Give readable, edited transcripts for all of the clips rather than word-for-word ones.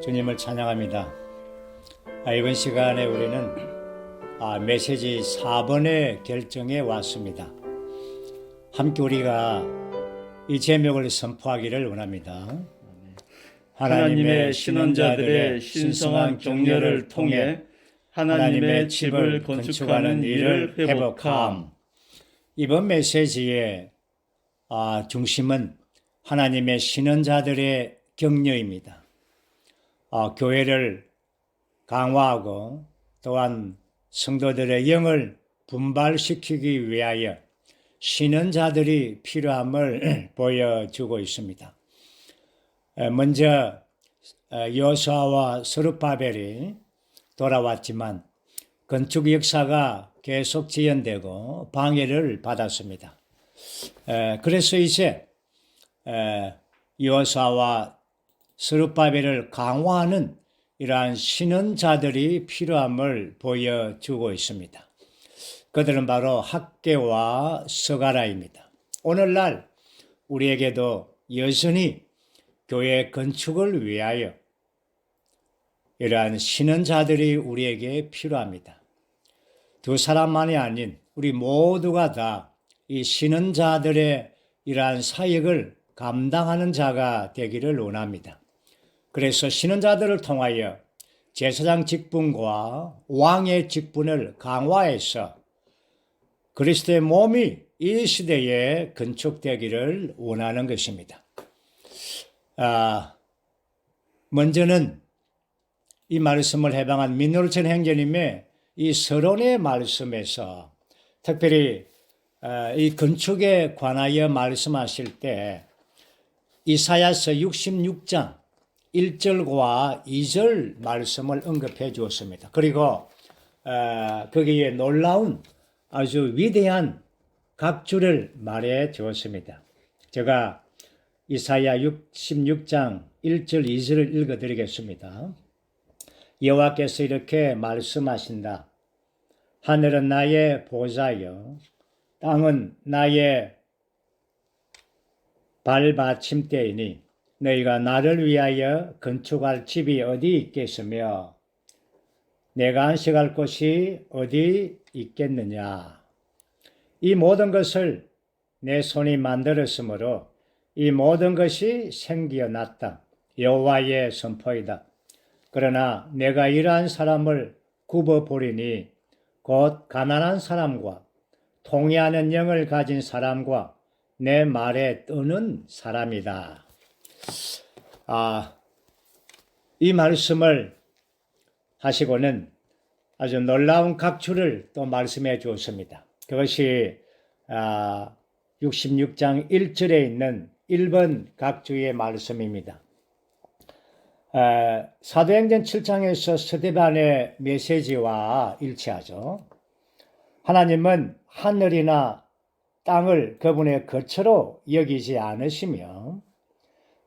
주님을 찬양합니다. 이번 시간에 우리는 메시지 4번의 결정에 왔습니다. 함께 우리가 이 제목을 선포하기를 원합니다. 하나님의 신원자들의 신성한 격려를 통해 하나님의 집을 건축하는 일을 회복함. 이번 메시지의 중심은 하나님의 신원자들의 격려입니다. 교회를 강화하고 또한 성도들의 영을 분발시키기 위하여 신원자들이 필요함을 보여주고 있습니다. 먼저 여호수아와 스룹바벨이 돌아왔지만 건축 역사가 계속 지연되고 방해를 받았습니다. 그래서 이제 여호수아와 스룹바벨을 강화하는 이러한 신원자들이 필요함을 보여주고 있습니다. 그들은 바로 학개와 스가랴입니다. 오늘날 우리에게도 여전히 교회 건축을 위하여 이러한 신원자들이 우리에게 필요합니다. 두 사람만이 아닌 우리 모두가 다 이 신원자들의 이러한 사역을 감당하는 자가 되기를 원합니다. 그래서 신원자들을 통하여 제사장 직분과 왕의 직분을 강화해서 그리스도의 몸이 이 시대에 건축되기를 원하는 것입니다. 먼저는 이 말씀을 해방한 민노르천 행제님의 이 서론의 말씀에서 특별히 이 건축에 관하여 말씀하실 때 이사야서 66장 1절과 2절 말씀을 언급해 주었습니다. 그리고 거기에 놀라운 아주 위대한 각주를 말해 주었습니다. 제가 이사야 66장 1절 2절을 읽어드리겠습니다. 여호와께서 이렇게 말씀하신다. 하늘은 나의 보좌여 땅은 나의 발받침대이니 너희가 나를 위하여 건축할 집이 어디 있겠으며 내가 안식할 곳이 어디 있겠느냐. 이 모든 것을 내 손이 만들었으므로 이 모든 것이 생기어 났다. 여호와의 선포이다. 그러나 내가 이러한 사람을 굽어보리니 곧 가난한 사람과 통회하는 영을 가진 사람과 내 말에 뜨는 사람이다. 이 말씀을 하시고는 아주 놀라운 각주를 또 말씀해 주었습니다. 그것이 66장 1절에 있는 1번 각주의 말씀입니다. 사도행전 7장에서 스데반의 메시지와 일치하죠. 하나님은 하늘이나 땅을 그분의 거처로 여기지 않으시며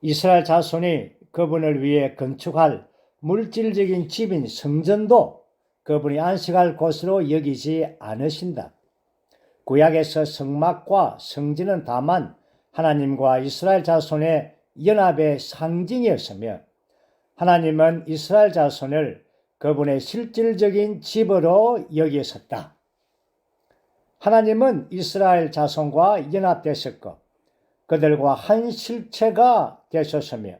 이스라엘 자손이 그분을 위해 건축할 물질적인 집인 성전도 그분이 안식할 곳으로 여기지 않으신다. 구약에서 성막과 성전은 다만 하나님과 이스라엘 자손의 연합의 상징이었으며 하나님은 이스라엘 자손을 그분의 실질적인 집으로 여기셨다. 하나님은 이스라엘 자손과 연합되셨고 그들과 한 실체가 되셨으며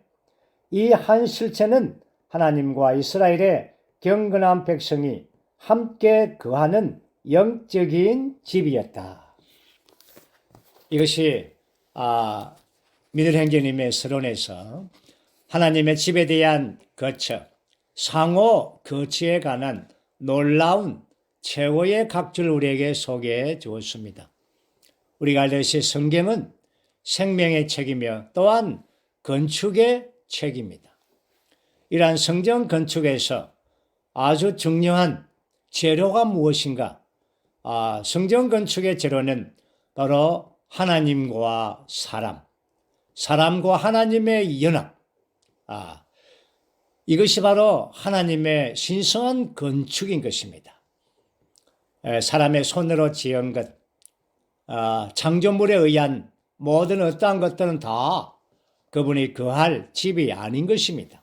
이 한 실체는 하나님과 이스라엘의 경건한 백성이 함께 거하는 영적인 집이었다. 이것이 민노르행제님의 서론에서 하나님의 집에 대한 거처, 상호 거처에 관한 놀라운 최고의 각주를 우리에게 소개해 주었습니다. 우리가 알듯이 성경은 생명의 책이며 또한 건축의 책입니다. 이러한 성전 건축에서 아주 중요한 재료가 무엇인가? 성전 건축의 재료는 바로 하나님과 사람과 하나님의 연합. 이것이 바로 하나님의 신성한 건축인 것입니다. 사람의 손으로 지은 것, 창조물에 의한 모든 어떠한 것들은 다 그분이 거할 집이 아닌 것입니다.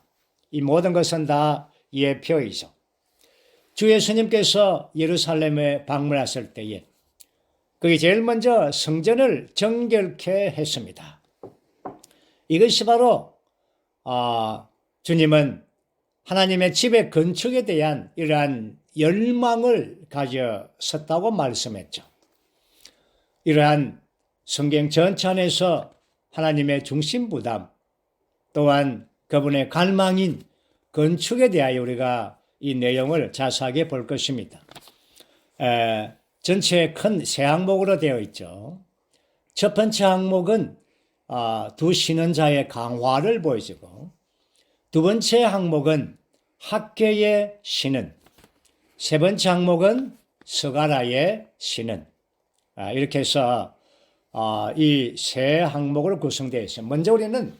이 모든 것은 다 예표이죠. 주 예수님께서 예루살렘에 방문하실 때에 그게 제일 먼저 성전을 정결케 했습니다. 이것이 바로 주님은 하나님의 집의 건축에 대한 이러한 열망을 가졌었다고 말씀했죠. 이러한 성경 전체 안에서 하나님의 중심부담 또한 그분의 갈망인 건축에 대하여 우리가 이 내용을 자세하게 볼 것입니다. 전체에 큰 세 항목으로 되어 있죠. 첫 번째 항목은 두 신원자의 강화를 보여주고, 두 번째 항목은 학계의 신은, 세 번째 항목은 스가랴의 신은, 이렇게 해서 이 세 항목으로 구성되어 있습니다. 먼저 우리는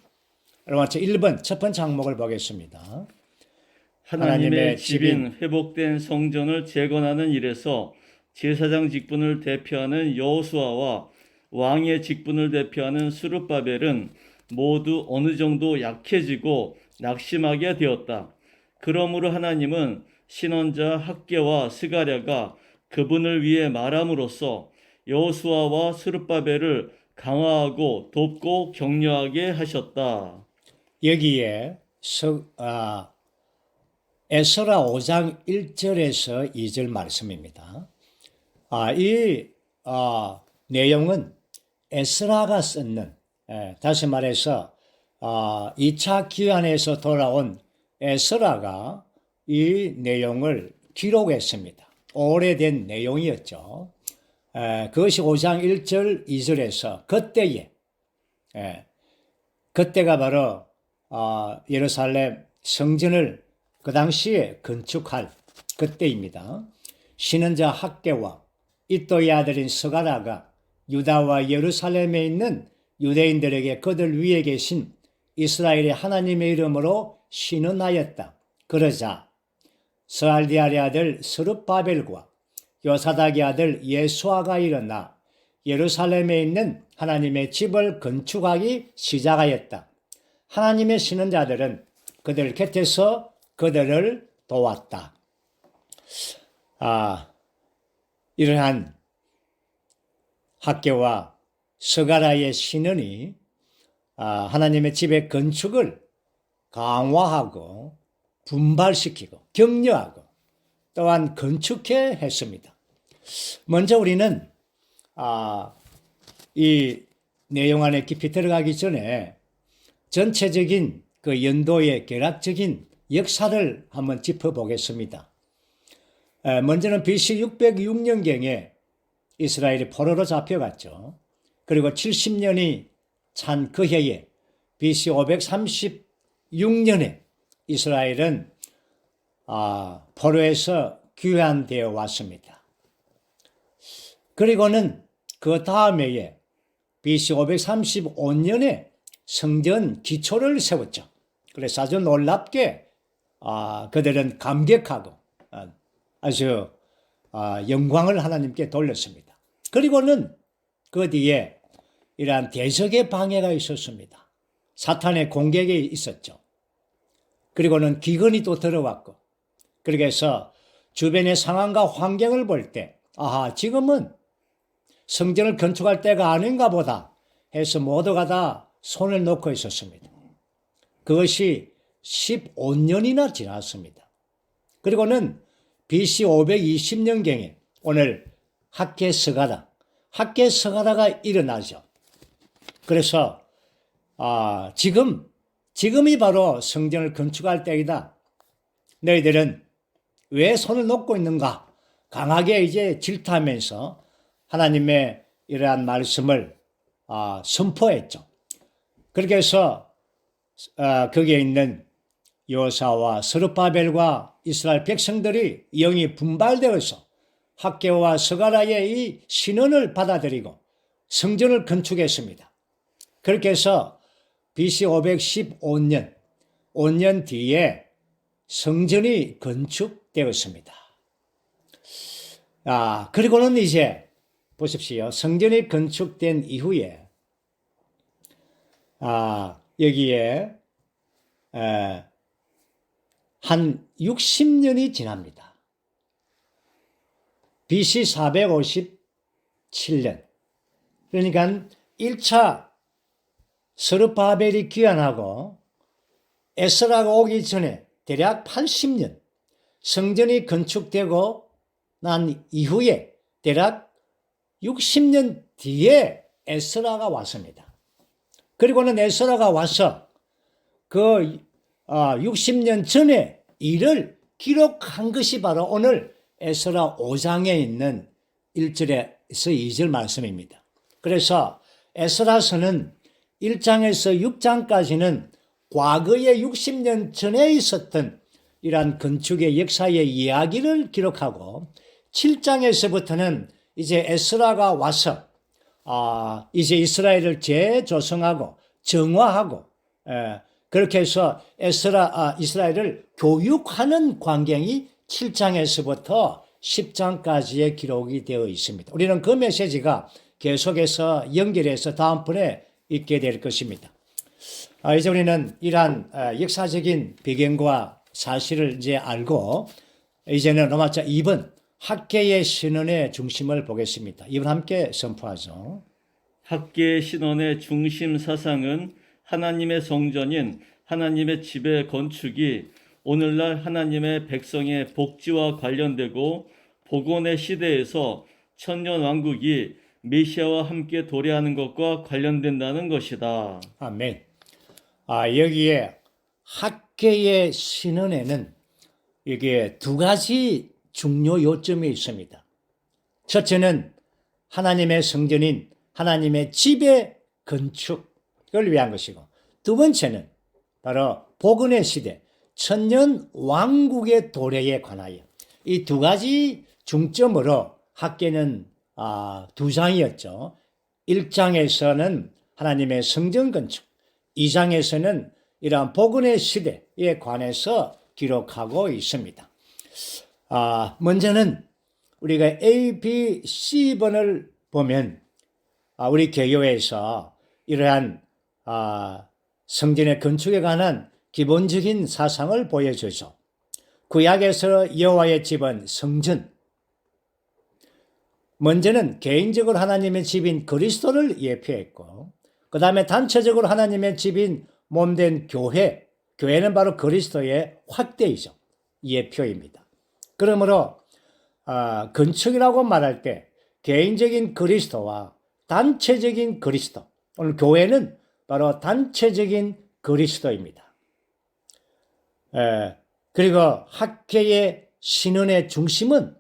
1번 첫 번째 항목을 보겠습니다. 하나님의 집인 회복된 성전을 재건하는 일에서 제사장 직분을 대표하는 여호수아와 왕의 직분을 대표하는 스룹바벨은 모두 어느 정도 약해지고 낙심하게 되었다. 그러므로 하나님은 신원자 학개와 스가랴가 그분을 위해 말함으로써 여호수아와 스룹바벨을 강화하고 돕고 격려하게 하셨다. 여기에 에스라 5장 1절에서 2절 말씀입니다. 이 내용은 에스라가 썼는, 다시 말해서 2차 기환에서 돌아온 에스라가 이 내용을 기록했습니다. 오래된 내용이었죠. 그것이 5장 1절 2절에서 그때가 바로 예루살렘 성전을 그 당시에 건축할 그때입니다. 신원자 학개와 이또의 아들인 스가랴가 유다와 예루살렘에 있는 유대인들에게 그들 위에 계신 이스라엘의 하나님의 이름으로 신원하였다. 그러자 스알디엘의 아들 스룹바벨과 요사닥의 아들 예수아가 일어나 예루살렘에 있는 하나님의 집을 건축하기 시작하였다. 하나님의 신원자들은 그들 곁에서 그들을 도왔다. 이러한 학개와 스가랴의 신원이 하나님의 집의 건축을 강화하고 분발시키고 격려하고 또한 건축해 했습니다. 먼저 우리는 이 내용 안에 깊이 들어가기 전에 전체적인 그 연도의 개락적인 역사를 한번 짚어보겠습니다. 먼저는 BC 606년경에 이스라엘이 포로로 잡혀갔죠. 그리고 70년이 찬 그 해에 BC 536년에 이스라엘은 포로에서 귀환되어 왔습니다. 그리고는 그 다음 해에 BC 535년에 성전 기초를 세웠죠. 그래서 아주 놀랍게 그들은 감격하고 아주 영광을 하나님께 돌렸습니다. 그리고는 그 뒤에 이러한 대적의 방해가 있었습니다. 사탄의 공격이 있었죠. 그리고는 기근이 또 들어왔고, 그래서 주변의 상황과 환경을 볼 때 지금은 성전을 건축할 때가 아닌가 보다 해서 모두가 다 손을 놓고 있었습니다. 그것이 15년이나 지났습니다. 그리고는 BC 520년경에 오늘 학개스가랴가 일어나죠. 그래서 지금이 바로 성전을 건축할 때이다. 너희들은 왜 손을 놓고 있는가? 강하게 이제 질타하면서 하나님의 이러한 말씀을 선포했죠. 그렇게 해서 거기에 있는 요사와 스룹바벨과 이스라엘 백성들이 영이 분발되어서 학개와 스가랴의 이 신언을 받아들이고 성전을 건축했습니다. 그렇게 해서 BC 515년, 5년 뒤에 성전이 건축되었습니다. 그리고는 이제 보십시오. 성전이 건축된 이후에 여기에 한 60년이 지납니다. BC 457년. 그러니까 1차 스룹바벨이 귀환하고 에스라가 오기 전에 대략 80년 성전이 건축되고 난 이후에 대략 60년 뒤에 에스라가 왔습니다. 그리고는 에스라가 와서 그 60년 전에 일을 기록한 것이 바로 오늘 에스라 5장에 있는 1절에서 2절 말씀입니다. 그래서 에스라서는 1장에서 6장까지는 과거의 60년 전에 있었던 이러한 건축의 역사의 이야기를 기록하고 7장에서부터는 이제 에스라가 와서 이제 이스라엘을 재조성하고 정화하고 그렇게 해서 이스라엘을 교육하는 광경이 7장에서부터 10장까지의 기록이 되어 있습니다. 우리는 그 메시지가 계속해서 연결해서 다음번에 있게 될 것입니다. 이제 우리는 이러한 역사적인 배경과 사실을 이제 알고 이제는 로마서 2번 학계의 신원의 중심을 보겠습니다. 이번 함께 선포하죠. 학계의 신원의 중심 사상은 하나님의 성전인 하나님의 집의 건축이 오늘날 하나님의 백성의 복지와 관련되고 복원의 시대에서 천년 왕국이 메시아와 함께 도래하는 것과 관련된다는 것이다. 아멘. 여기에 학계의 신원에는 이게 두 가지 중요 요점이 있습니다. 첫째는 하나님의 성전인 하나님의 집의 건축을 위한 것이고, 두 번째는 바로 복원의 시대, 천년 왕국의 도래에 관하여 이 두 가지 중점으로 학계는 두 장이었죠. 1장에서는 하나님의 성전 건축, 2장에서는 이러한 복원의 시대에 관해서 기록하고 있습니다. 먼저는 우리가 A, B, C번을 보면 우리 개교에서 이러한 성전의 건축에 관한 기본적인 사상을 보여주죠. 구약에서 여호와의 집은 성전, 먼저는 개인적으로 하나님의 집인 그리스도를 예표했고, 그 다음에 단체적으로 하나님의 집인 몸된 교회, 교회는 바로 그리스도의 확대이죠. 예표입니다. 그러므로 건축이라고 말할 때 개인적인 그리스도와 단체적인 그리스도, 오늘 교회는 바로 단체적인 그리스도입니다. 그리고 학계의 신원의 중심은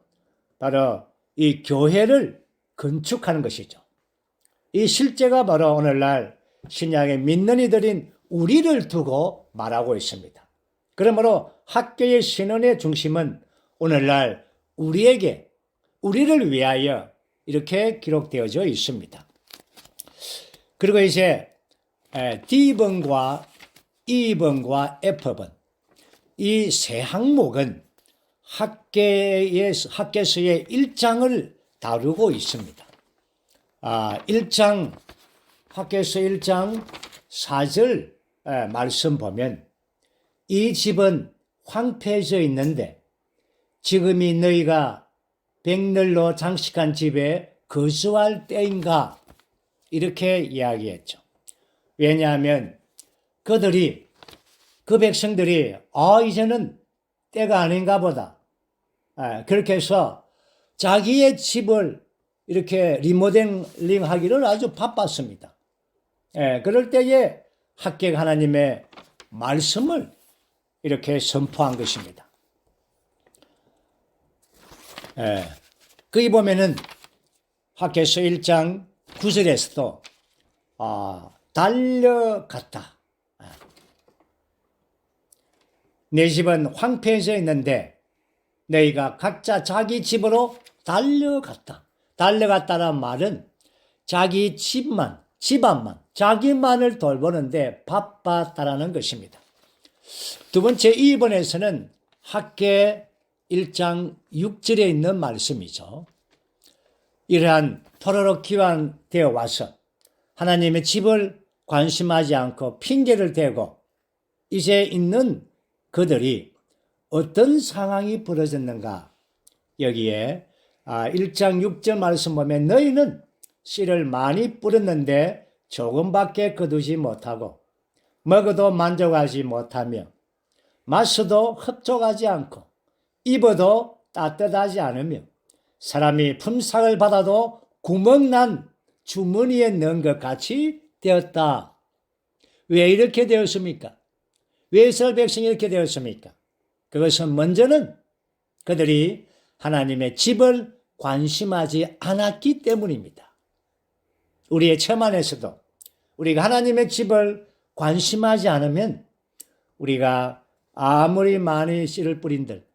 바로 이 교회를 건축하는 것이죠. 이 실제가 바로 오늘날 신약의 믿는 이들인 우리를 두고 말하고 있습니다. 그러므로 학계의 신원의 중심은 오늘날 우리를 위하여 이렇게 기록되어져 있습니다. 그리고 이제 D번과 E번과 F번, 이 세 항목은 학계서의 1장을 다루고 있습니다. 1장, 학계서 1장 4절 말씀 보면, 이 집은 황폐해져 있는데 지금이 너희가 백ner로 장식한 집에 거주할 때인가, 이렇게 이야기했죠. 왜냐하면 그 백성들이 이제는 때가 아닌가 보다, 그렇게 해서 자기의 집을 이렇게 리모델링 하기를 아주 바빴습니다. 그럴 때에 학계가 하나님의 말씀을 이렇게 선포한 것입니다. 거기 보면은 학계서 1장 9절에서도 달려갔다. 내 집은 황폐해져 있는데 너희가 각자 자기 집으로 달려갔다. 달려갔다는 말은 자기 집안만, 자기만을 돌보는데 바빴다라는 것입니다. 두 번째 2번에서는 학계 1장 6절에 있는 말씀이죠. 이러한 포로로 귀환되어 와서 하나님의 집을 관심하지 않고 핑계를 대고 이제 있는 그들이 어떤 상황이 벌어졌는가? 여기에 1장 6절 말씀 보면 너희는 씨를 많이 뿌렸는데 조금밖에 거두지 못하고 먹어도 만족하지 못하며 마셔도 흡족하지 않고 입어도 따뜻하지 않으며 사람이 품삯을 받아도 구멍난 주머니에 넣은 것 같이 되었다. 왜 이렇게 되었습니까? 왜 이스라엘 백성이 이렇게 되었습니까? 그것은 먼저는 그들이 하나님의 집을 관심하지 않았기 때문입니다. 우리의 처음 안에서도 우리가 하나님의 집을 관심하지 않으면 우리가 아무리 많이 씨를 뿌린들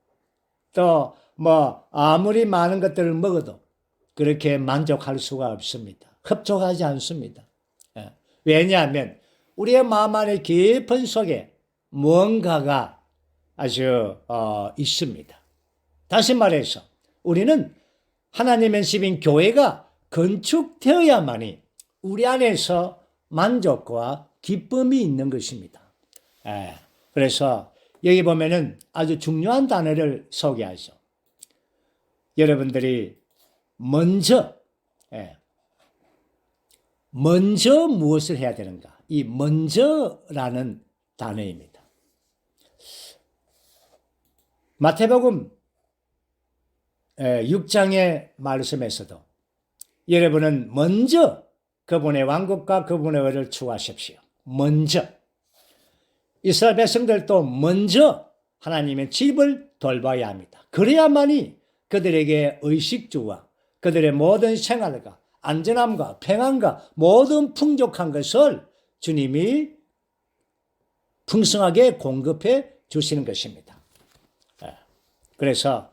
또 아무리 많은 것들을 먹어도 그렇게 만족할 수가 없습니다. 흡족하지 않습니다. 왜냐하면 우리의 마음 안의 깊은 속에 무언가가 아주 있습니다. 다시 말해서 우리는 하나님의 집인 교회가 건축되어야만이 우리 안에서 만족과 기쁨이 있는 것입니다. 그래서 여기 보면은 아주 중요한 단어를 소개하죠. 여러분들이 먼저 무엇을 해야 되는가? 이 먼저라는 단어입니다. 마태복음 6장의 말씀에서도 여러분은 먼저 그분의 왕국과 그분의 의를 추구하십시오. 먼저. 이스라엘 백성들도 먼저 하나님의 집을 돌봐야 합니다. 그래야만이 그들에게 의식주와 그들의 모든 생활과 안전함과 평안과 모든 풍족한 것을 주님이 풍성하게 공급해 주시는 것입니다. 그래서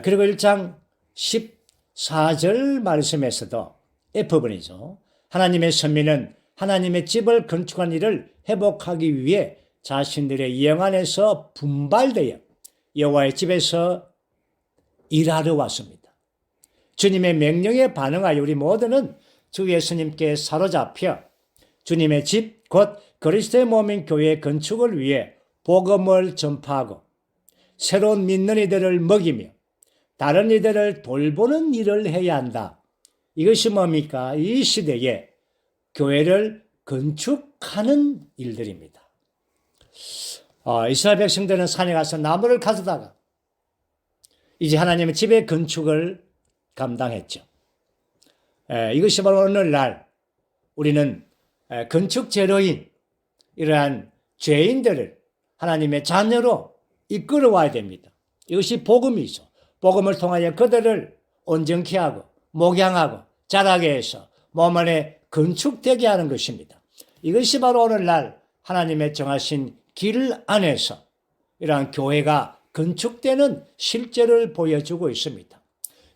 그리고 1장 14절 말씀에서도 F번이죠. 하나님의 선민은 하나님의 집을 건축한 일을 회복하기 위해 자신들의 영안에서 분발되어 여호와의 집에서 일하러 왔습니다. 주님의 명령에 반응하여 우리 모두는 주 예수님께 사로잡혀 주님의 집 곧 그리스도의 몸인 교회의 건축을 위해 복음을 전파하고 새로운 믿는 이들을 먹이며 다른 이들을 돌보는 일을 해야 한다. 이것이 뭡니까? 이 시대에 교회를 건축하는 일들입니다. 이스라엘 백성들은 산에 가서 나무를 가져다가 이제 하나님의 집의 건축을 감당했죠. 이것이 바로 오늘날 우리는 건축 제로인 이러한 죄인들을 하나님의 자녀로 이끌어와야 됩니다. 이것이 복음이죠. 복음을 통하여 그들을 온전케 하고 목양하고 자라게 해서 몸 안에 건축되게 하는 것입니다. 이것이 바로 오늘날 하나님의 정하신 길 안에서 이러한 교회가 건축되는 실제를 보여주고 있습니다.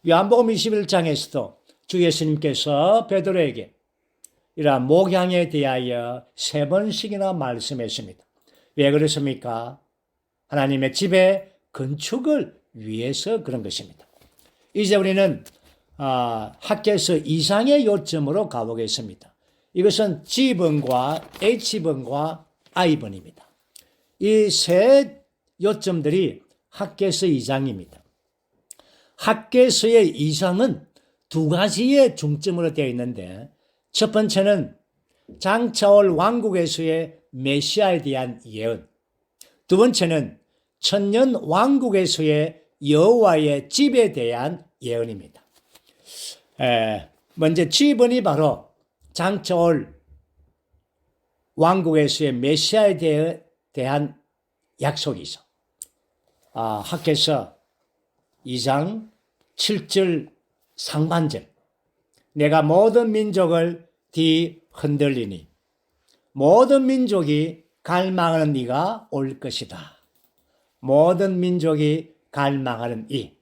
요한복음 21장에서도 주 예수님께서 베드로에게 이러한 목양에 대하여 3번씩이나 말씀했습니다. 왜 그렇습니까? 하나님의 집의 건축을 위해서 그런 것입니다. 이제 우리는 학계에서 이상의 요점으로 가보겠습니다. 이것은 G번과 H번과 I번입니다. 이 세 요점들이 학계에서 2장입니다. 학계에서의 2장은 2가지의 중점으로 되어 있는데 첫 번째는 장차올 왕국에서의 메시아에 대한 예언, 두 번째는 천년 왕국에서의 여호와의 집에 대한 예언입니다. 먼저 G번이 바로 장차올 왕국에서의 메시아에 대한 약속이죠. 학계서 2장 7절 상반절 내가 모든 민족을 뒤흔들리니 모든 민족이 갈망하는 이가 올 것이다. 모든 민족이 갈망하는 이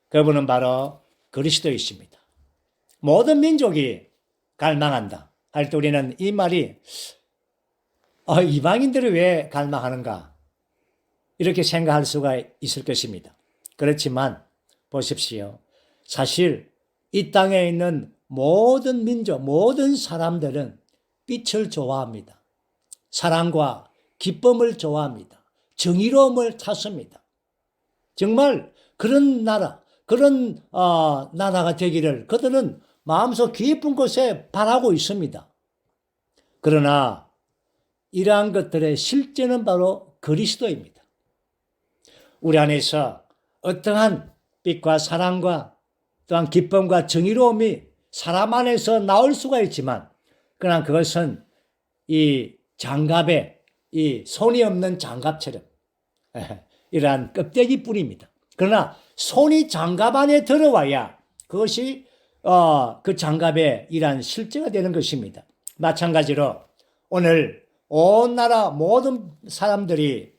그분은 바로 그리스도이십니다. 모든 민족이 갈망한다 할 때 우리는 이 말이 이방인들이 왜 갈망하는가 이렇게 생각할 수가 있을 것입니다. 그렇지만 보십시오. 사실 이 땅에 있는 모든 민족, 모든 사람들은 빛을 좋아합니다. 사랑과 기쁨을 좋아합니다. 정의로움을 찾습니다. 정말 그런 나라, 그런 나라가 되기를 그들은 마음속 깊은 곳에 바라고 있습니다. 그러나 이러한 것들의 실제는 바로 그리스도입니다. 우리 안에서 어떠한 빛과 사랑과 또한 기쁨과 정의로움이 사람 안에서 나올 수가 있지만, 그러나 그것은 이 장갑에 이 손이 없는 장갑처럼 이러한 껍데기뿐입니다. 그러나 손이 장갑 안에 들어와야 그것이 그 장갑의 이러한 실제가 되는 것입니다. 마찬가지로 오늘 온 나라 모든 사람들이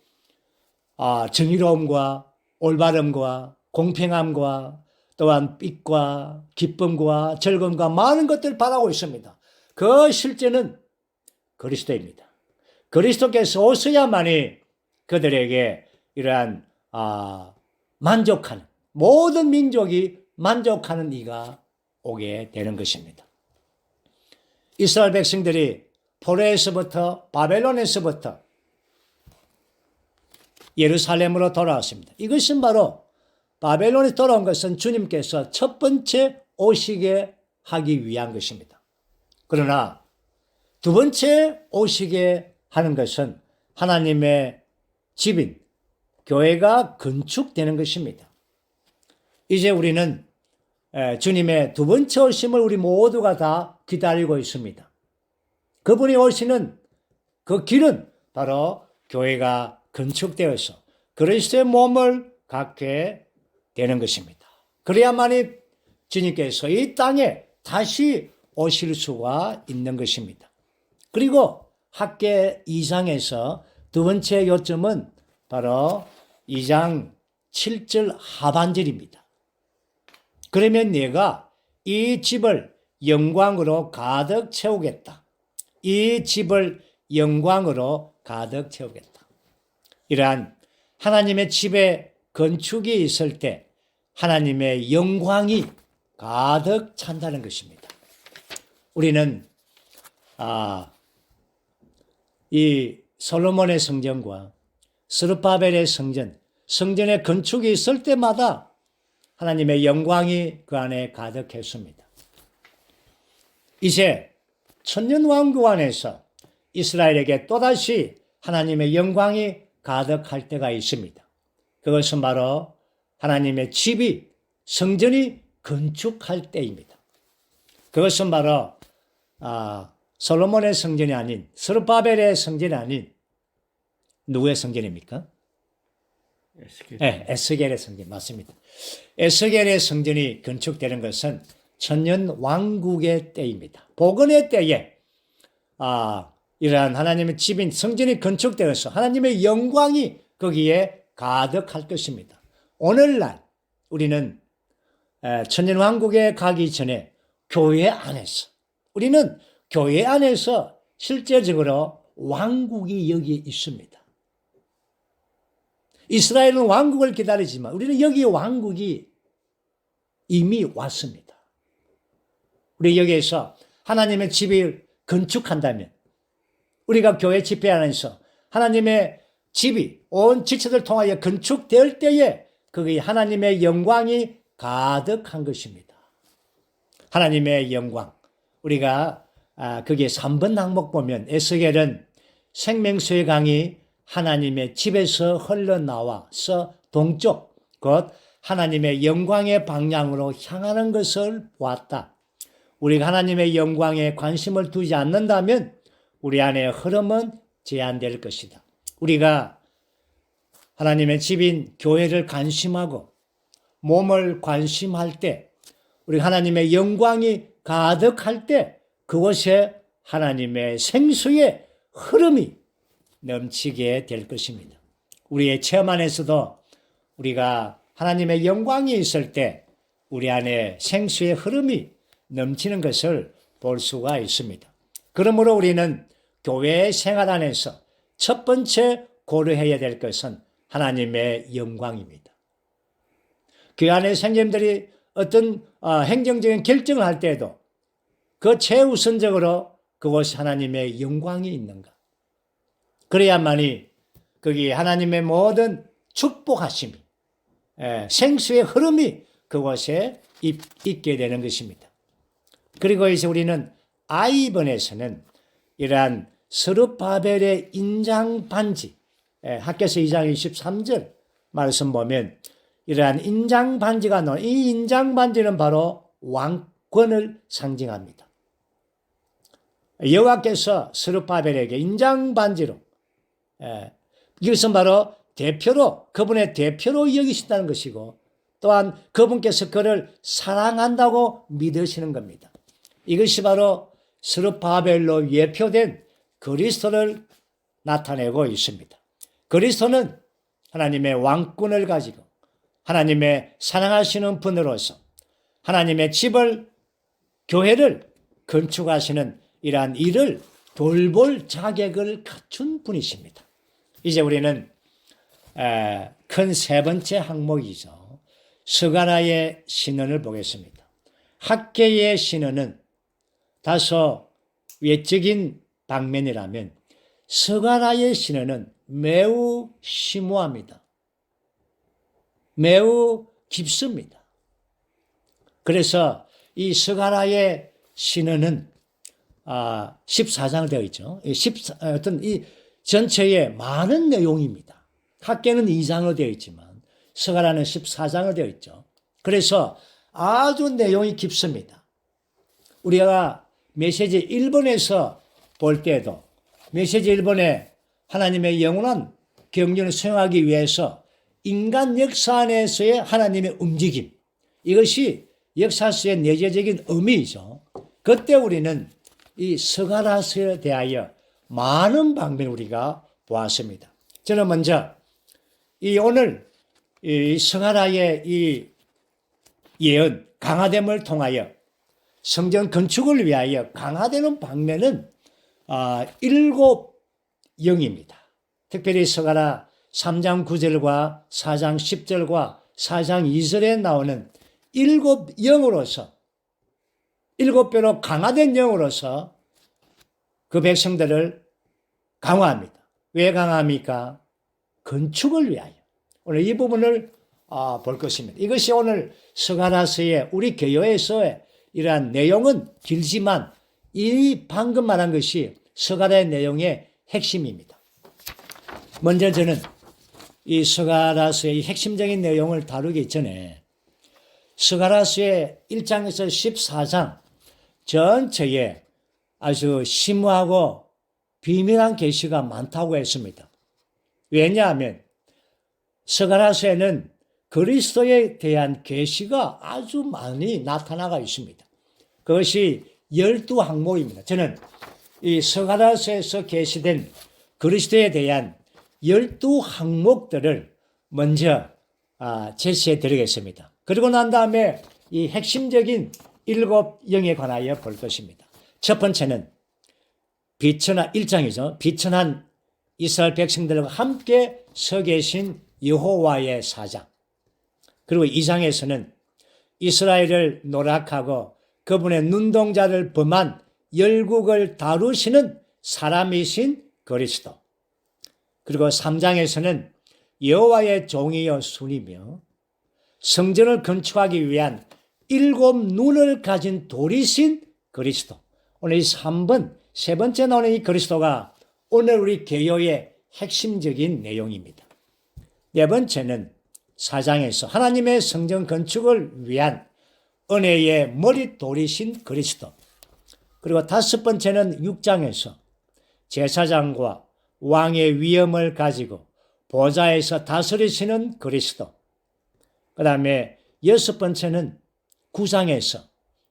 정의로움과 올바름과 공평함과 또한 빛과 기쁨과 즐거움과 많은 것들을 바라고 있습니다. 그 실제는 그리스도입니다. 그리스도께서 오셔야만이 그들에게 이러한 만족하는, 모든 민족이 만족하는 이가 오게 되는 것입니다. 이스라엘 백성들이 포로에서부터 바벨론에서부터 예루살렘으로 돌아왔습니다. 이것은 바로 바벨론에 돌아온 것은 주님께서 첫 번째 오시게 하기 위한 것입니다. 그러나 두 번째 오시게 하는 것은 하나님의 집인 교회가 건축되는 것입니다. 이제 우리는 주님의 두 번째 오심을 우리 모두가 다 기다리고 있습니다. 그분이 오시는 그 길은 바로 교회가 건축되어서 그리스도의 몸을 갖게 되는 것입니다. 그래야만이 주님께서 이 땅에 다시 오실 수가 있는 것입니다. 그리고 학계 2장에서 두 번째 요점은 바로 2장 7절 하반절입니다. 그러면 내가 이 집을 영광으로 가득 채우겠다. 이 집을 영광으로 가득 채우겠다. 이러한 하나님의 집에 건축이 있을 때 하나님의 영광이 가득 찬다는 것입니다. 우리는 이 솔로몬의 성전과 스룹바벨의 성전의 건축이 있을 때마다 하나님의 영광이 그 안에 가득했습니다. 이제 천년왕국 안에서 이스라엘에게 또다시 하나님의 영광이 가득할 때가 있습니다. 그것은 바로 하나님의 집이, 성전이 건축할 때입니다. 그것은 바로 솔로몬의 성전이 아닌, 스룹바벨의 성전이 아닌 누구의 성전입니까? 에스겔의 성전, 맞습니다. 에스겔의 성전이 건축되는 것은 천년 왕국의 때입니다. 복원의 때에 이러한 하나님의 집인 성전이 건축되어서 하나님의 영광이 거기에 가득할 것입니다. 오늘날 우리는 천년 왕국에 가기 전에 교회 안에서, 우리는 교회 안에서 실제적으로 왕국이 여기 있습니다. 이스라엘은 왕국을 기다리지만 우리는 여기 왕국이 이미 왔습니다. 우리 여기에서 하나님의 집을 건축한다면, 우리가 교회 집회 안에서 하나님의 집이 온 지체들 통하여 건축될 때에 거기 하나님의 영광이 가득한 것입니다. 하나님의 영광. 우리가 거기에 3번 항목 보면 에스겔은 생명수의 강이 하나님의 집에서 흘러나와서 동쪽, 곧 하나님의 영광의 방향으로 향하는 것을 보았다. 우리가 하나님의 영광에 관심을 두지 않는다면 우리 안의 흐름은 제한될 것이다. 우리가 하나님의 집인 교회를 관심하고 몸을 관심할 때, 우리 하나님의 영광이 가득할 때 그곳에 하나님의 생수의 흐름이 넘치게 될 것입니다. 우리의 체험 안에서도 우리가 하나님의 영광이 있을 때 우리 안에 생수의 흐름이 넘치는 것을 볼 수가 있습니다. 그러므로 우리는 교회의 생활 안에서 첫 번째 고려해야 될 것은 하나님의 영광입니다. 그 안에 성도님들이 어떤 행정적인 결정을 할 때에도 그 최우선적으로 그것이 하나님의 영광이 있는가. 그래야만이 거기 하나님의 모든 축복하심이 생수의 흐름이 그곳에 있게 되는 것입니다. 그리고 이제 우리는 I번에서는 이러한 스룹바벨의 인장 반지, 학개서 2장 23절 말씀 보면 이러한 인장 반지가 나오는 이 인장 반지는 바로 왕권을 상징합니다. 여호와께서 스룹바벨에게 인장 반지로 이것은 바로 대표로 그분의 대표로 여기신다는 것이고 또한 그분께서 그를 사랑한다고 믿으시는 겁니다. 이것이 바로 스룹바벨로 예표된 그리스도를 나타내고 있습니다. 그리스도는 하나님의 왕권을 가지고 하나님의 사랑하시는 분으로서 하나님의 집을 교회를 건축하시는 이러한 일을 돌볼 자격을 갖춘 분이십니다. 이제 우리는 큰 세 번째 항목이죠. 스가랴의 신언을 보겠습니다. 학개의 신언은 다소 외적인 방면이라면 스가랴의 신언은 매우 심오합니다. 매우 깊습니다. 그래서 이 스가랴의 신언은 14장을 되어 있죠. 어떤 이 전체에 많은 내용입니다. 학개는 2장으로 되어 있지만 스가랴는 14장으로 되어 있죠. 그래서 아주 내용이 깊습니다. 우리가 메시지 1번에서 볼 때도 메시지 1번에 하나님의 영원한 경륜을 수행하기 위해서 인간 역사 안에서의 하나님의 움직임, 이것이 역사 속의 내재적인 의미이죠. 그때 우리는 이 스가랴서에 대하여 많은 방면을 우리가 보았습니다. 저는 먼저 오늘 이 스가랴의 이 예언, 강화됨을 통하여 성전 건축을 위하여 강화되는 방면은 7영입니다. 특별히 스가랴 3장 9절과 4장 10절과 4장 2절에 나오는 7영으로서 7배로 강화된 영으로서 그 백성들을 강화합니다. 왜 강화합니까? 건축을 위하여. 오늘 이 부분을 볼 것입니다. 이것이 오늘 스가랴서의 우리 교회에서의 이러한 내용은 길지만 이 방금 말한 것이 스가랴의 내용의 핵심입니다. 먼저 저는 이 스가랴서의 핵심적인 내용을 다루기 전에 스가랴서의 1장에서 14장 전체에 아주 심오하고 비밀한 계시가 많다고 했습니다. 왜냐하면 스가랴서에는 그리스도에 대한 계시가 아주 많이 나타나가 있습니다. 그것이 12항목입니다. 저는 이 스가랴서에서 계시된 그리스도에 대한 12항목들을 먼저 제시해 드리겠습니다. 그리고 난 다음에 이 핵심적인 7영에 관하여 볼 것입니다. 첫 번째는 비천한 1장이죠. 비천한 이스라엘 백성들과 함께 서 계신 여호와의 사장. 그리고 2장에서는 이스라엘을 노락하고 그분의 눈동자를 범한 열국을 다루시는 사람이신 그리스도. 그리고 3장에서는 여호와의 종이요 순이며 성전을 건축하기 위한 7 눈을 가진 돌이신 그리스도. 오늘 이 3번, 세 번째 나오는 이 그리스도가 오늘 우리 개요의 핵심적인 내용입니다. 네 번째는 4장에서 하나님의 성전 건축을 위한 은혜의 머릿돌이신 그리스도. 그리고 5번째는 6장에서 제사장과 왕의 위엄을 가지고 보좌에서 다스리시는 그리스도. 그 다음에 6번째는 9장에서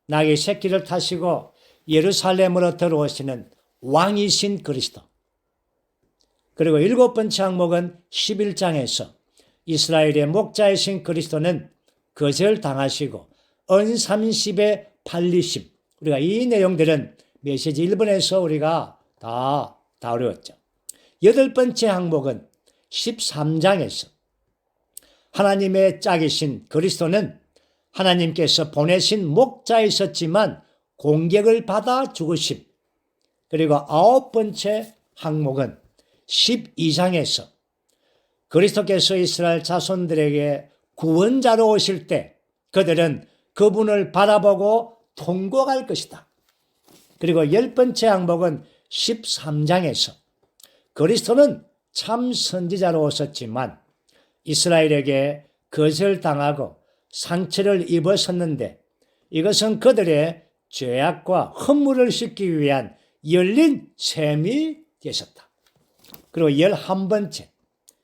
나귀 새끼를 타시고 예루살렘으로 들어오시는 왕이신 그리스도. 그리고 7번째 항목은 11장에서 이스라엘의 목자이신 그리스도는 거절당하시고 언삼십에 팔리심. 우리가 이 내용들은 메시지 1번에서 우리가 다 다루었죠. 8번째 항목은 13장에서 하나님의 짝이신 그리스도는 하나님께서 보내신 목자이셨지만 공격을 받아 죽으심. 그리고 9번째 항목은 12장에서 그리스도께서 이스라엘 자손들에게 구원자로 오실 때 그들은 그분을 바라보고 통곡할 것이다. 그리고 10번째 항목은 13장에서 그리스도는 참 선지자로 오셨지만 이스라엘에게 거절당하고 상처를 입었었는데 이것은 그들의 죄악과 허물을 씻기 위한 열린 셈이 되셨다. 그리고 11번째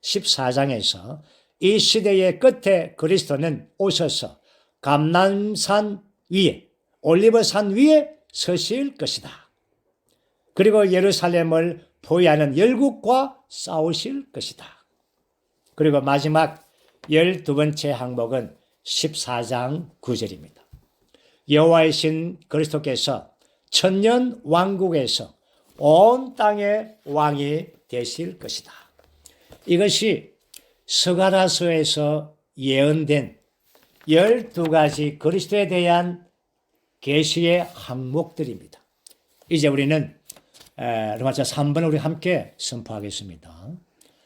14장에서 이 시대의 끝에 그리스도는 오셔서 감람산 위에 올리브산 위에 서실 것이다. 그리고 예루살렘을 포위하는 열국과 싸우실 것이다. 그리고 마지막 12번째 항목은 14장 9절입니다. 여호와의 신 그리스도께서 천년 왕국에서 온 땅의 왕이 되실 것이다. 이것이 스가랴서에서 예언된 12가지 그리스도에 대한 계시의 항목들입니다. 이제 우리는 로마서 3번 우리 함께 선포하겠습니다.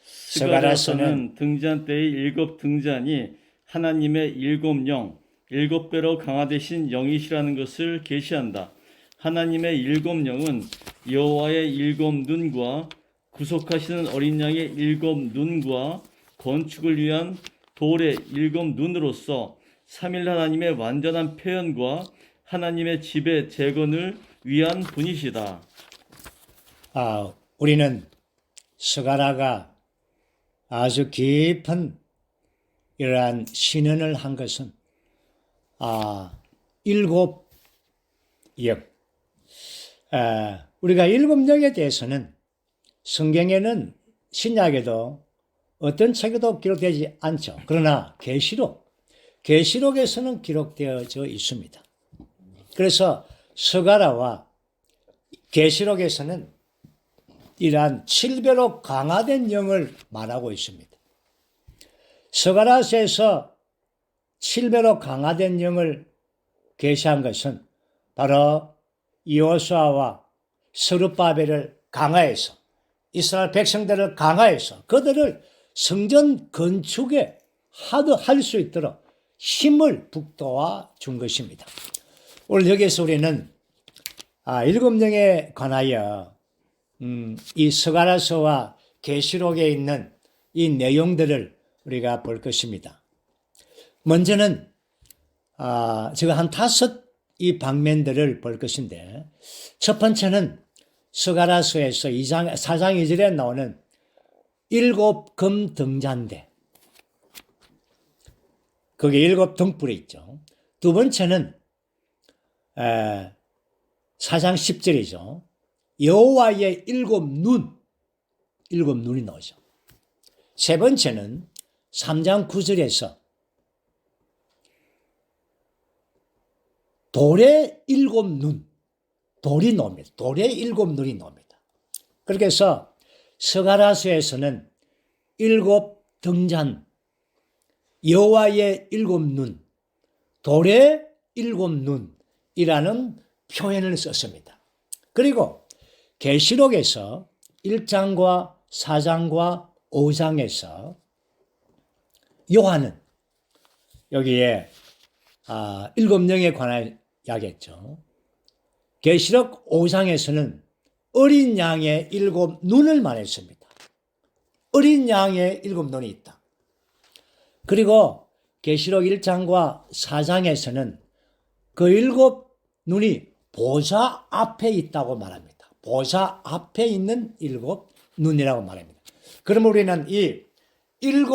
스가랴서는 등잔 때의 7 등잔이 하나님의 7 영, 7배로 강화되신 영이시라는 것을 계시한다. 하나님의 7 영은 여호와의 7 눈과 구속하시는 어린 양의 7 눈과 건축을 위한 돌의 7 눈으로서 삼일 하나님의 완전한 표현과 하나님의 집의 재건을 위한 분이시다. 우리는 스가랴가 아주 깊은 이러한 신언을 한 것은 7 영. 우리가 7 영에 대해서는 성경에는 신약에도 어떤 책에도 기록되지 않죠. 그러나 계시록에서는 기록되어져 있습니다. 그래서 스가랴와 계시록에서는 이러한 7배로 강화된 영을 말하고 있습니다. 스가랴서에서 7배로 강화된 영을 계시한 것은 바로 여호수아와 스룹바벨을 강화해서 이스라엘 백성들을 강화해서 그들을 성전 건축에 할 수 있도록 힘을 북돋아 준 것입니다. 오늘 여기에서 우리는 7 영에 관하여 이 스가랴서와 계시록에 있는 이 내용들을 우리가 볼 것입니다. 먼저는 제가 한 5 이 방면들을 볼 것인데 첫 번째는 스가랴서에서 4장 2절에 나오는 7 금 등잔대, 거기에 7 등불이 있죠. 두 번째는 4장 10절이죠. 여호와의 7 눈이 나오죠. 세 번째는 3장 9절에서 돌의 7 돌이 나옵니다. 돌의 7 눈이 나옵니다. 그렇게 해서 스가랴서에서는 7 등잔, 여호와의 7 눈, 돌의 7 눈이라는 표현을 썼습니다. 그리고 계시록에서 1장과 4장과 5장에서 요한은 여기에 7 영에 관하여 이야기했죠. 계시록 5장에서는 어린 양의 7 눈을 말했습니다. 어린 양의 7 눈이 있다. 그리고 계시록 1장과 4장에서는 그 7 눈이 보좌 앞에 있다고 말합니다. 보좌 앞에 있는 7 눈이라고 말합니다. 그러면 우리는 이 7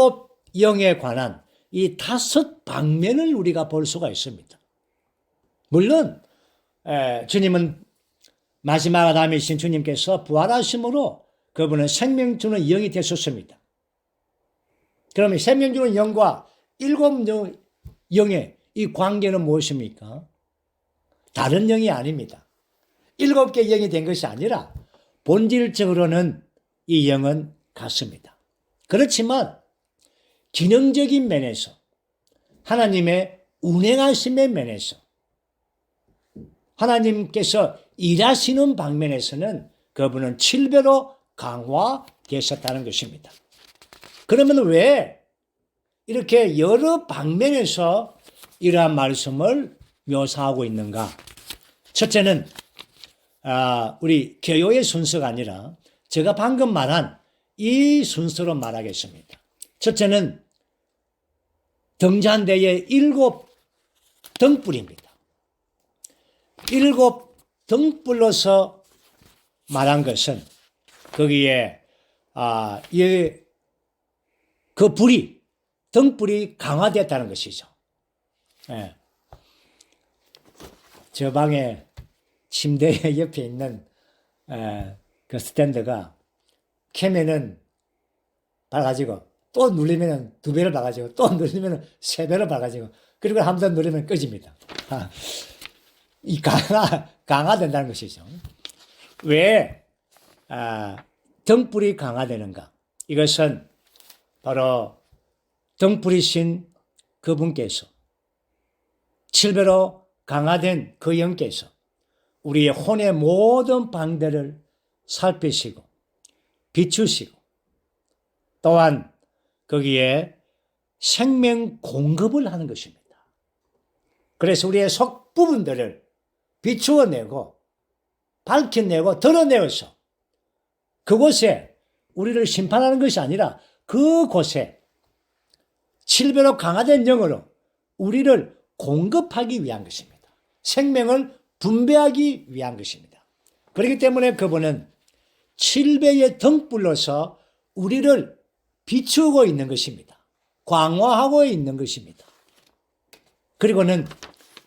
영에 관한 이 5 방면을 우리가 볼 수가 있습니다. 물론 주님은 마지막 아담이신 주님께서 부활하심으로 그분은 생명 주는 영이 되셨습니다. 그러면 생명 주는 영과 7 영의 이 관계는 무엇입니까? 다른 영이 아닙니다. 7개 영이 된 것이 아니라 본질적으로는 이 영은 같습니다. 그렇지만 기능적인 면에서 하나님의 운행하심의 면에서 하나님께서 일하시는 방면에서는 그분은 7배로 강화되셨다는 것입니다. 그러면 왜 이렇게 여러 방면에서 이러한 말씀을 묘사하고 있는가? 첫째는 우리 개요의 순서가 아니라 제가 방금 말한 이 순서로 말하겠습니다. 첫째는 등잔대의 7 등불입니다. 7 등불로서 말한 것은 거기에 그 등불이 강화됐다는 것이죠. 예. 저 방에 침대 옆에 있는 그 스탠드가 켜면은 밝아지고 또 누르면은 2배로 밝아지고 또 누르면은 3배로 밝아지고 그리고 한 번 누르면 꺼집니다. 이 강화된다는 것이죠. 왜 등불이 강화되는가? 이것은 바로 등불이신 그분께서 7배로 강화된 그 영께서 우리의 혼의 모든 방들을 살피시고 비추시고 또한 거기에 생명 공급을 하는 것입니다. 그래서 우리의 속 부분들을 비추어내고 밝혀내고 드러내어서 그곳에 우리를 심판하는 것이 아니라 그곳에 7배로 강화된 영으로 우리를 공급하기 위한 것입니다. 생명을 분배하기 위한 것입니다. 그렇기 때문에 그분은 7배의 등불로서 우리를 비추고 있는 것입니다. 광화하고 있는 것입니다. 그리고는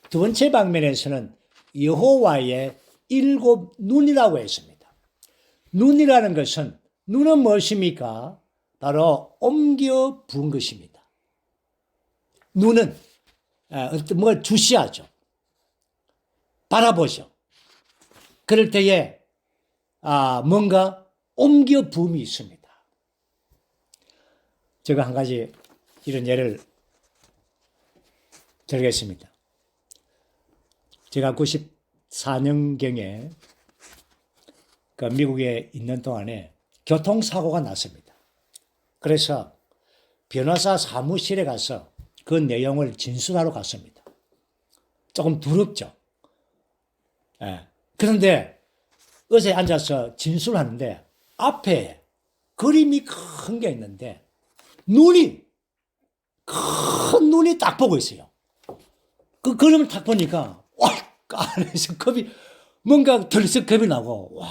두 번째 방면에서는 여호와의 7 눈이라고 했습니다. 눈이라는 것은 눈은 무엇입니까? 바로 옮겨 부은 것입니다. 눈은 뭘 주시하죠. 바라보죠. 그럴 때에 뭔가 옮겨 부음이 있습니다. 제가 한 가지 이런 예를 들겠습니다. 제가 94년경에 그 미국에 있는 동안에 교통사고가 났습니다. 그래서 변호사 사무실에 가서 그 내용을 진술하러 갔습니다. 조금 두렵죠. 그런데 의자에 앉아서 진술하는데 앞에 그림이 큰 게 있는데 큰 눈이 딱 보고 있어요. 그 그림을 딱 보니까 안에서 뭔가 들썩 겁이 나고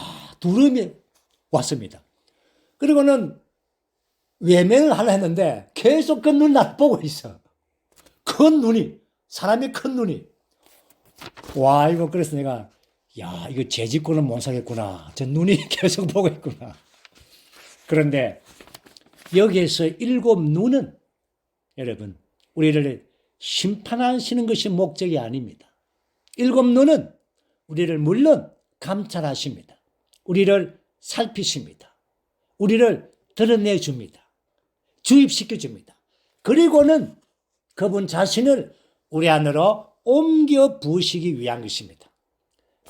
두려움이 왔습니다. 그리고는 외면을 하려 했는데 계속 그 눈 날 보고 있어. 사람의 큰 눈이. 이거 그래서 내가 이거 죄짓고는 못 사겠구나. 저 눈이 계속 보고 있구나. 그런데 여기에서 7 눈은 여러분 우리를 심판하시는 것이 목적이 아닙니다. 7 눈은 우리를 물론 감찰하십니다. 우리를 살피십니다. 우리를 드러내 줍니다. 주입시켜 줍니다. 그리고는 그분 자신을 우리 안으로 옮겨 부으시기 위한 것입니다.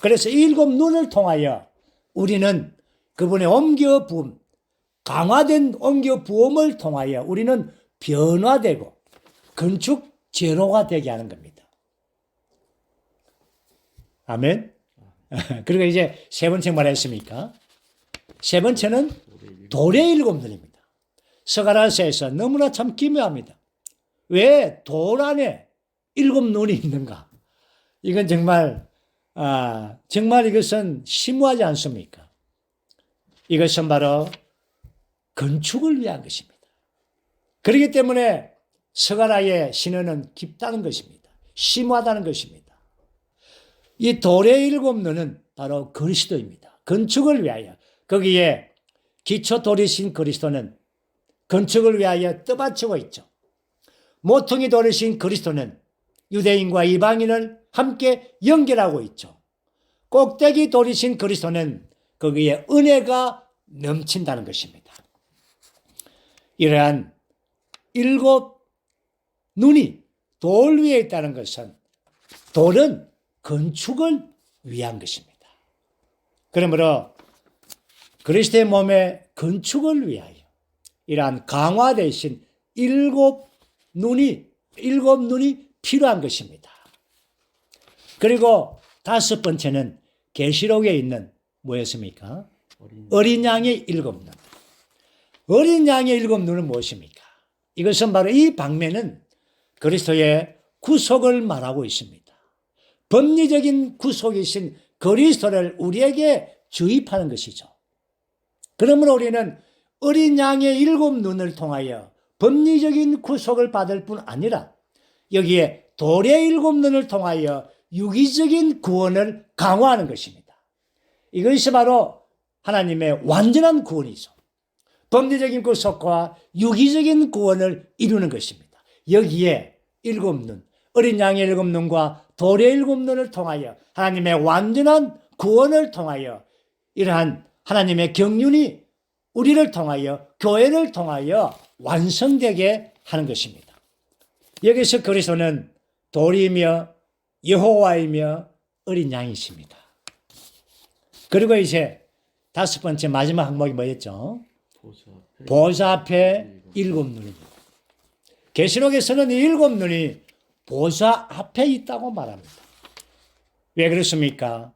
그래서 7 눈을 통하여 우리는 그분의 옮겨 부음, 강화된 옮겨 부음을 통하여 우리는 변화되고 건축 제로가 되게 하는 겁니다. 아멘. 그리고 이제 세 번째 뭐랬습니까? 세 번째는 돌의 7 눈입니다. 스가랴서에서 너무나 참 기묘합니다. 왜 돌 안에 7 눈이 있는가? 이건 정말 이것은 심오하지 않습니까? 이것은 바로 건축을 위한 것입니다. 그렇기 때문에 스가랴의 신언은 깊다는 것입니다. 심오하다는 것입니다. 이 돌의 7 눈은 바로 그리스도입니다. 건축을 위하여 거기에 기초 돌이신 그리스도는 건축을 위하여 떠받치고 있죠. 모퉁이 돌이신 그리스도는 유대인과 이방인을 함께 연결하고 있죠. 꼭대기 돌이신 그리스도는 거기에 은혜가 넘친다는 것입니다. 이러한 7 눈이 돌 위에 있다는 것은 돌은 건축을 위한 것입니다. 그러므로 그리스도의 몸의 건축을 위하여 이러한 강화되신 7 일곱 눈이 필요한 것입니다. 그리고 다섯 번째는 계시록에 있는 뭐였습니까? 어린 양의 일곱 눈. 어린 양의 일곱 눈은 무엇입니까? 이것은 바로 이 방면은 그리스도의 구속을 말하고 있습니다. 법리적인 구속이신 그리스도를 우리에게 주입하는 것이죠. 그러므로 우리는 어린 양의 일곱 눈을 통하여 법리적인 구속을 받을 뿐 아니라 여기에 돌의 일곱 눈을 통하여 유기적인 구원을 강화하는 것입니다. 이것이 바로 하나님의 완전한 구원이죠. 법리적인 구속과 유기적인 구원을 이루는 것입니다. 여기에 일곱 눈, 어린 양의 일곱 눈과 돌의 일곱 눈을 통하여 하나님의 완전한 구원을 통하여 이러한 하나님의 경륜이 우리를 통하여 교회를 통하여 완성되게 하는 것입니다. 여기서 그리스도는 돌이며 여호와이며 어린 양이십니다. 그리고 이제 다섯 번째 마지막 항목이 뭐였죠? 보좌 앞에 일곱 눈입니다. 계시록에서는 이 일곱 눈이 보좌 앞에 있다고 말합니다. 왜 그렇습니까?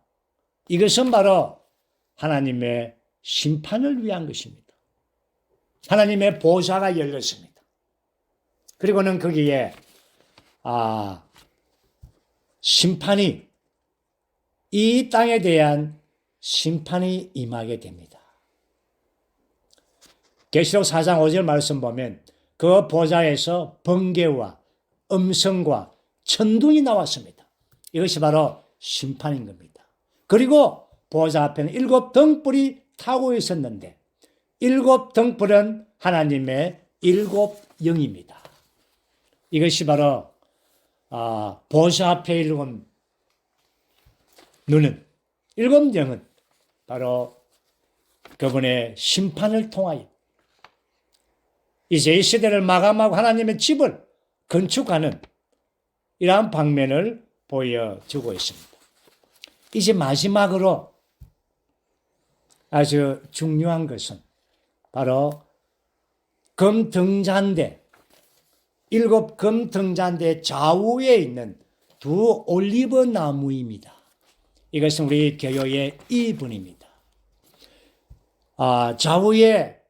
이것은 바로 하나님의 심판을 위한 것입니다. 하나님의 보좌가 열렸습니다. 그리고는 거기에 심판이 이 땅에 대한 심판이 임하게 됩니다. 계시록 4장 5절 말씀 보면 그 보좌에서 번개와 음성과 천둥이 나왔습니다. 이것이 바로 심판인 겁니다. 그리고 보좌 앞에는 일곱 등불이 타고 있었는데 일곱 등불은 하나님의 일곱 영입니다. 이것이 바로 보좌 앞에 일곱 눈은 일곱 영은 바로 그분의 심판을 통하여 이제 이 시대를 마감하고 하나님의 집을 건축하는 이러한 방면을 보여주고 있습니다. 이제 마지막으로 아주 중요한 것은 바로 금등잔대, 일곱 금등잔대 좌우에 있는 두 올리브 나무입니다. 이것은 우리 교회의 이분입니다. 좌우에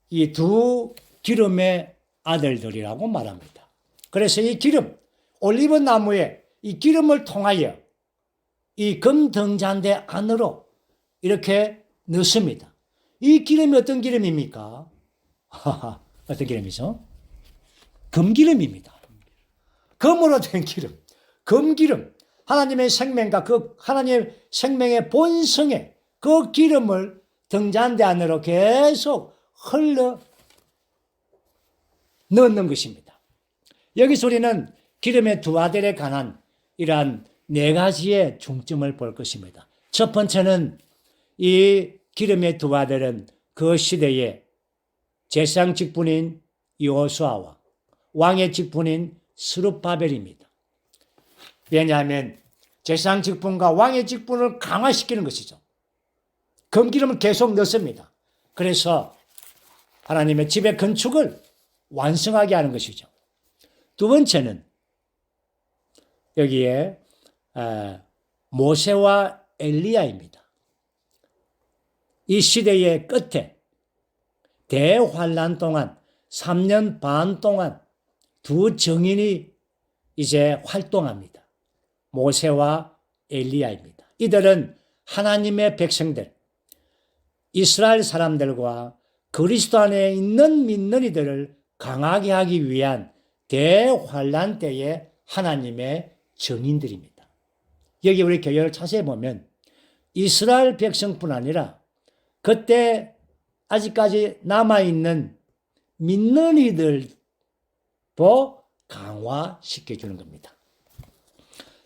이 두 기름의 아들들이라고 말합니다. 그래서 이 기름, 올리브 나무에 이 기름을 통하여 이 금등잔대 안으로 이렇게 넣습니다. 이 기름이 어떤 기름입니까? 어떤 기름이죠? 금기름입니다. 금으로 된 기름, 금기름. 하나님의 생명과 그 하나님의 생명의 본성에 그 기름을 등잔대 안으로 계속 흘러 넣는 것입니다. 여기서 우리는 기름의 두 아들에 관한 이러한 네 가지의 중점을 볼 것입니다. 첫 번째는 이 기름의 두 아들은 그 시대의 제사장 직분인 여호수아와 왕의 직분인 스룹바벨입니다. 왜냐하면 제사장 직분과 왕의 직분을 강화시키는 것이죠. 금기름을 계속 넣습니다. 그래서 하나님의 집의 건축을 완성하게 하는 것이죠. 두 번째는 여기에 모세와 엘리야입니다. 이 시대의 끝에 대환란 동안 3년 반 동안 두 정인이 이제 활동합니다. 모세와 엘리야입니다. 이들은 하나님의 백성들, 이스라엘 사람들과 그리스도 안에 있는 믿는 이들을 강하게 하기 위한 대환란 때의 하나님의 정인들입니다. 여기 우리 교회를 자세히 보면 이스라엘 백성뿐 아니라 그때 아직까지 남아있는 믿는 이들도 강화시켜주는 겁니다.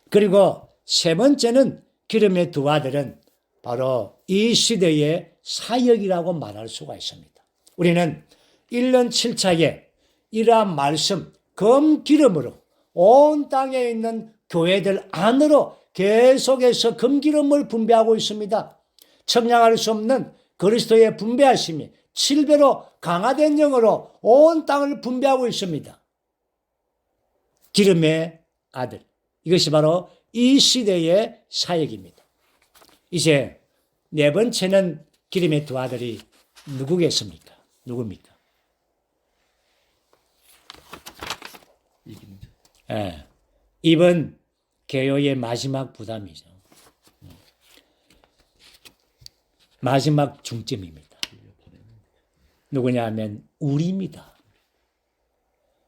그리고 세 번째는 기름의 두 아들은 바로 이 시대의 사역이라고 말할 수가 있습니다. 우리는 1년 7차에 이러한 말씀, 금기름으로 온 땅에 있는 교회들 안으로 계속해서 금기름을 분배하고 있습니다. 청량할 수 없는 그리스도의 분배하심이 7배로 강화된 영으로 온 땅을 분배하고 있습니다. 기름의 아들. 이것이 바로 이 시대의 사역입니다. 이제 네 번째는 기름의 두 아들이 누구겠습니까? 누굽니까? 이기는 자. 예. 이번 개요의 마지막 부담이죠. 마지막 중점입니다. 누구냐 하면 우리입니다.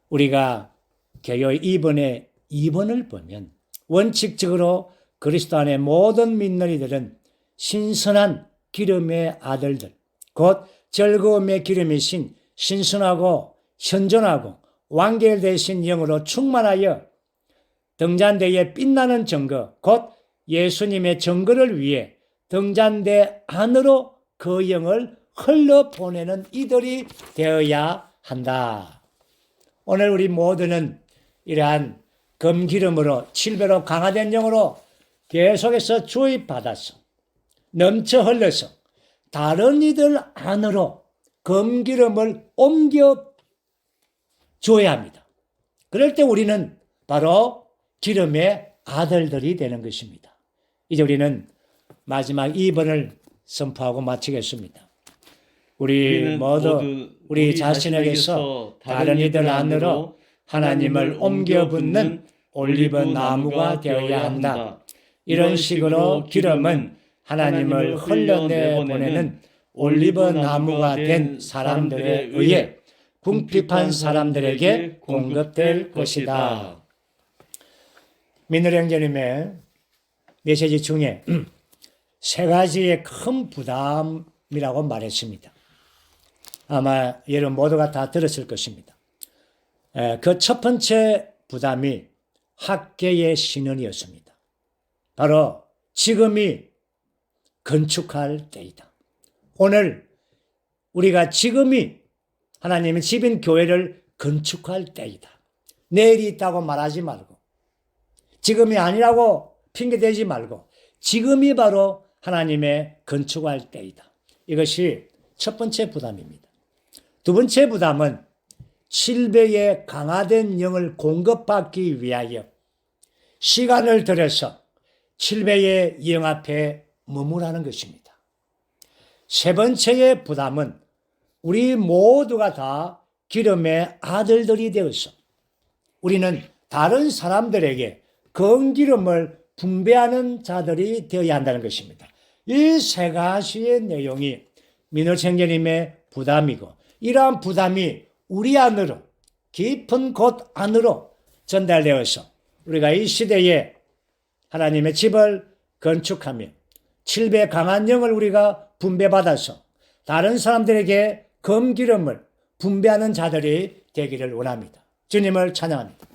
우리가 개요 2번의 2번을 보면 원칙적으로 그리스도 안에 모든 믿는 이들은 신선한 기름의 아들들, 곧 즐거움의 기름이신 신선하고 현존하고 완결되신 영으로 충만하여 등잔대에 빛나는 증거, 곧 예수님의 증거를 위해 등잔대 안으로 그 영을 흘러보내는 이들이 되어야 한다. 오늘 우리 모두는 이러한 금기름으로 7배로 강화된 영으로 계속해서 주입받아서 넘쳐 흘러서 다른 이들 안으로 금기름을 옮겨 줘야 합니다. 그럴 때 우리는 바로 기름의 아들들이 되는 것입니다. 이제 우리는 마지막 2번을 선포하고 마치겠습니다. 우리 모두 우리 자신에게서 다른 이들 안으로 하나님을 옮겨 붓는 올리브 나무가 되어야 한다. 이런 식으로 기름은 하나님을 흘러내보내는 올리브 나무가 된 사람들에 의해 궁핍한 사람들에게 공급될 것이다. 민우령제님의 메시지 중에 세 가지의 큰 부담이라고 말했습니다. 아마 여러분 모두가 다 들었을 것입니다. 그 첫 번째 부담이 학계의 신원이었습니다. 바로 지금이 건축할 때이다. 오늘 우리가 지금이 하나님의 집인 교회를 건축할 때이다. 내일이 있다고 말하지 말고 지금이 아니라고 핑계대지 말고 지금이 바로 하나님의 건축할 때이다. 이것이 첫 번째 부담입니다. 두 번째 부담은 7배의 강화된 영을 공급받기 위하여 시간을 들여서 7배의 영 앞에 머무라는 것입니다. 세 번째의 부담은 우리 모두가 다 기름의 아들들이 되어서 우리는 다른 사람들에게 건기름을 분배하는 자들이 되어야 한다는 것입니다. 이 세 가지의 내용이 민호청교님의 부담이고 이러한 부담이 우리 안으로 깊은 곳 안으로 전달되어서 우리가 이 시대에 하나님의 집을 건축하며 7배 강한 영을 우리가 분배받아서 다른 사람들에게 금기름을 분배하는 자들이 되기를 원합니다. 주님을 찬양합니다.